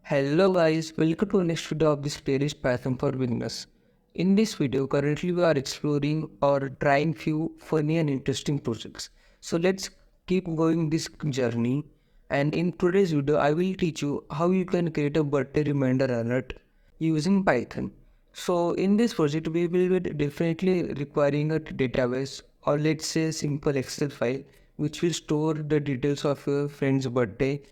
Hello guys, welcome to the next video of this playlist Python for beginners. In this video, currently we are exploring or trying few funny and interesting projects. So let's keep going this journey. And in today's video, I will teach you how you can create a birthday reminder alert using Python. So in this project, we will be definitely requiring a database or let's say a simple Excel file which will store the details of your friend's birthday,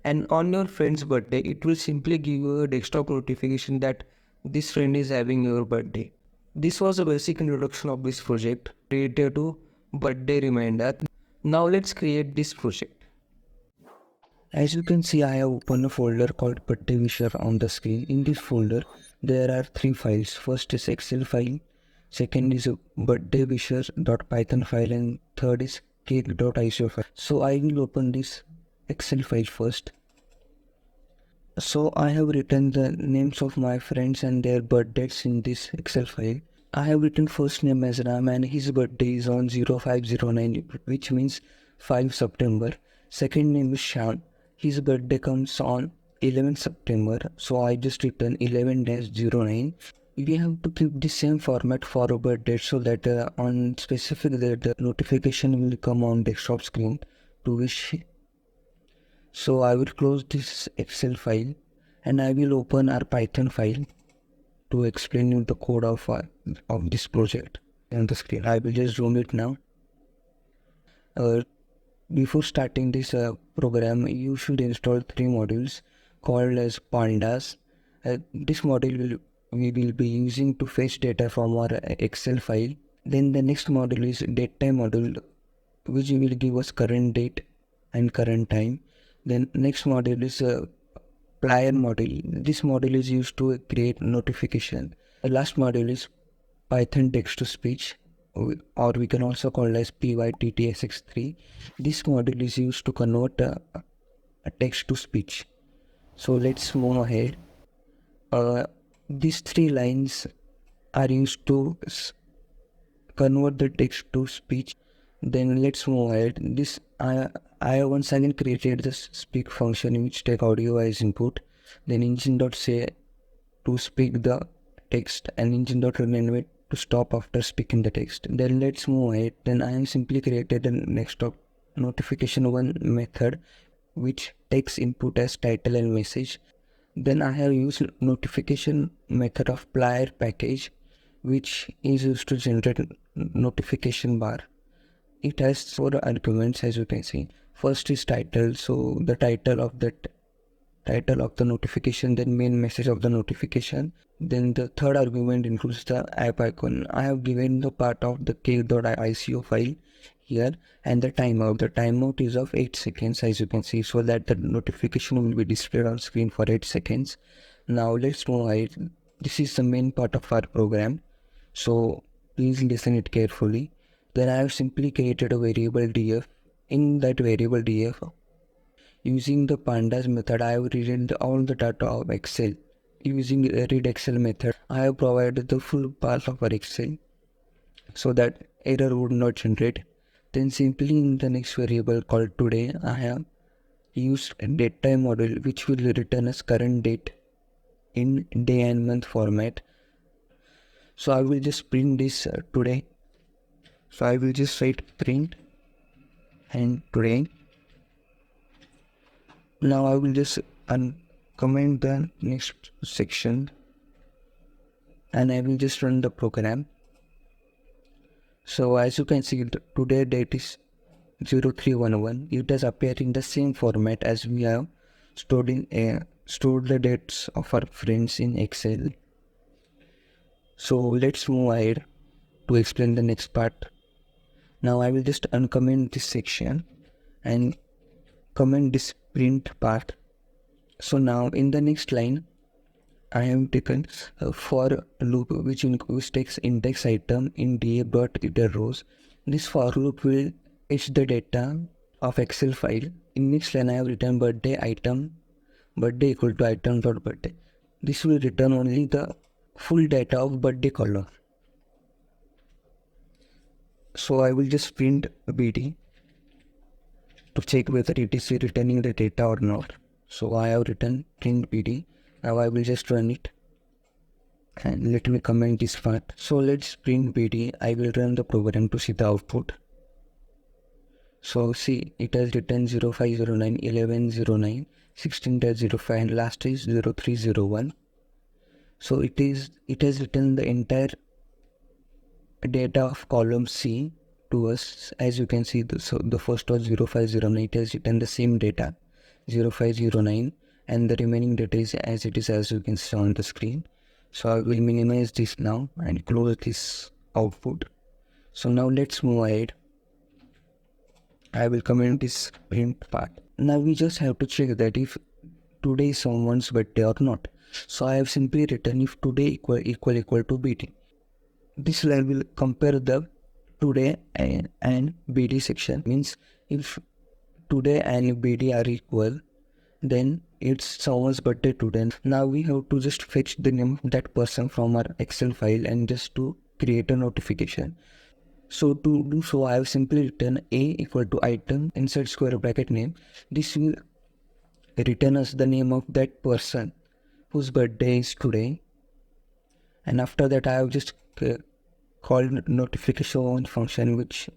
and on your friend's birthday it will simply give you a desktop notification that this friend is having your birthday. This was a basic introduction of this project related to birthday reminder. Now let's create this project. As you can see, I have opened a folder called birthday wisher on the screen. In this folder, there are three files. First is Excel file, second is a birthday wisher.python file, and third is cake.iso file. So I will open this Excel file first. So I have written the names of my friends and their birthdays in this Excel file. I have written first name as Ram and his birthday is on 0509, which means 5 September. Second name is Shan. His birthday comes on 11 September. So I just written 11-09. We have to keep the same format for a birthday so that on specific date the notification will come on desktop screen to wish. So I will close this Excel file and I will open our Python file to explain you the code of this project on the screen. I will just zoom it now. Before starting this program, you should install three modules called as Pandas. This module we will be using to fetch data from our Excel file. Then the next module is Datetime module, which will give us current date and current time. Then next module is player module. This module is used to create notification. The last module is Python text to speech, or we can also call it as pyttsx3. This module is used to convert a text to speech. So let's move ahead. These three lines are used to convert the text to speech. Then let's move ahead. This I have once again created this speak function in which take audio as input. Then engine.say to speak the text and engine.rename to stop after speaking the text. Then let's move ahead. Then I have simply created a next notification one method which takes input as title and message. Then I have used notification method of player package which is used to generate notification bar. It has four arguments, as you can see. First is title, so the title of the notification, then main message of the notification. Then the third argument includes the app icon. I have given the part of the cake.iso file here, and the timeout. The timeout is of 8 seconds, as you can see, so that the notification will be displayed on screen for 8 seconds. Now let's move ahead. This is the main part of our program, so please listen it carefully. Then I have simply created a variable df. In that variable df, using the pandas method, I have written all the data of Excel. Using the read Excel method, I have provided the full path of our Excel so that error would not generate. Then simply in the next variable called today, I have used a datetime module which will return as current date in day and month format. So I will just print this today. So I will just write print and today. Now I will just comment the next section and I will just run the program. So as you can see, today date is 0311. It has appeared in the same format as we have stored the dates of our friends in Excel. So let's move ahead to explain the next part. Now I will just uncomment this section and comment this print part. So now in the next line, I have taken a for loop which takes index item in df.iter_rows. This for loop will fetch the data of Excel file. In next line I have written birthday item, birthday equal to item.birthday. This will return only the full data of birthday column. So I will just print bd to check whether it is returning the data or not. So I have written print bd. Now I will just run it and let me comment this part. So let's print bd. I will run the program to see the output. So see, it has written 0509 1109 16-05 and last is 0301. So it has written the entire data of column C to us. As you can see, so the first was 0509. It has written the same data 0509 and the remaining data is as it is, as you can see on the screen. So I will minimize this now and close this output. So now let's move ahead. I will comment this print part. Now we just have to check that if today is someone's birthday or not. So I have simply written if today equal to BD. This line will compare the today and BD section. Means if today and BD are equal, then it's someone's birthday today. Now we have to just fetch the name of that person from our Excel file and just to create a notification. So to do so, I have simply written a equal to item inside square bracket name. This will return us the name of that person whose birthday is today. And after that, I have just called notification function which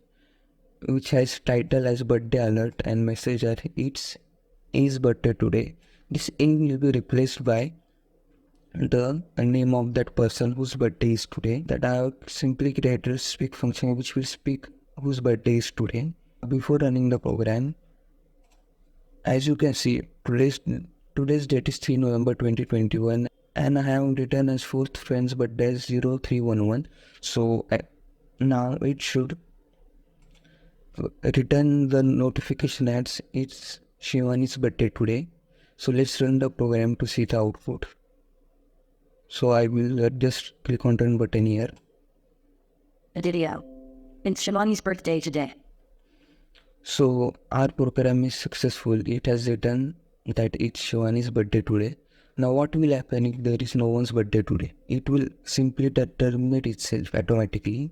has title as birthday alert and message as it's is birthday today. This a will be replaced by the name of that person whose birthday is today. That I have simply created a speak function which will speak whose birthday is today. Before running the program, as you can see, today's date is 3 November 2021 and I have written as fourth friend's birthday as 0311. So now it should return the notification as it's Shivani's birthday today. So let's run the program to see the output. So I will just click on run button here. A video. It's Shivani's birthday today. So our program is successful. It has written that it's Shivani's birthday today. Now what will happen if there is no one's birthday today? It will simply terminate itself automatically.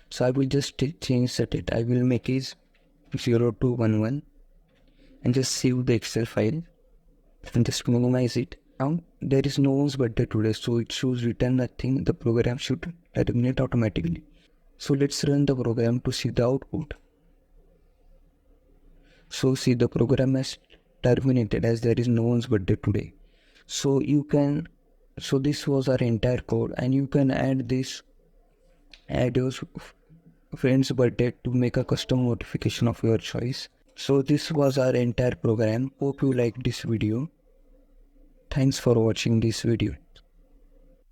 So I will just change the date. I will make it 0211 and just save the Excel file and just minimize it. Now there is no one's birthday today, so it shows return nothing. The program should terminate automatically. So let's run the program to see the output. So see, the program has terminated as there is no one's birthday today. So this was our entire code, and you can add your friend's birthday to make a custom notification of your choice. So this was our entire program. Hope you liked this video. Thanks for watching this video.